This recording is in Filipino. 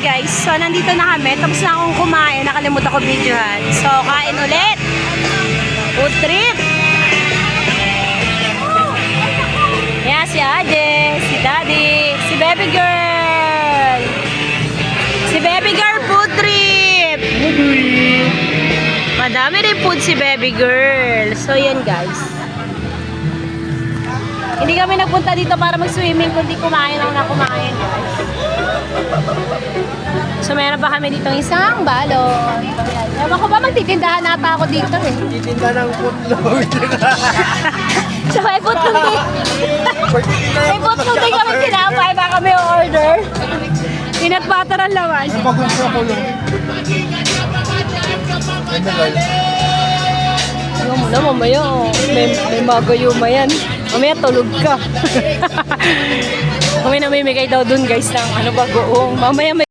guys, so nandito na kami. Tapos na akong kumain, nakalimutan ko videohan. So, kain ulit. Food trip. Yan, si Ade, si Daddy, si Baby Girl. Si Baby Girl, food trip. Madami rin food si Baby Girl. So, yan guys. Hindi kami nagpunta dito para mag-swimming, kundi kumain lang na kumain. So, meron pa kami dito isang balon. Ewan ko ba, magtitindahan nata ako dito eh. Titinda ng putlog. So, may putlog din. May putlog din kami tinapay. Baka kami order. Peanut butter ang laman. Pag-umpra ko lang. Ano mo na, mamaya oh. May magayuma yan. Mamaya tulog ka. Kami namimigay daw dun guys ng ano bagoong. Mamaya may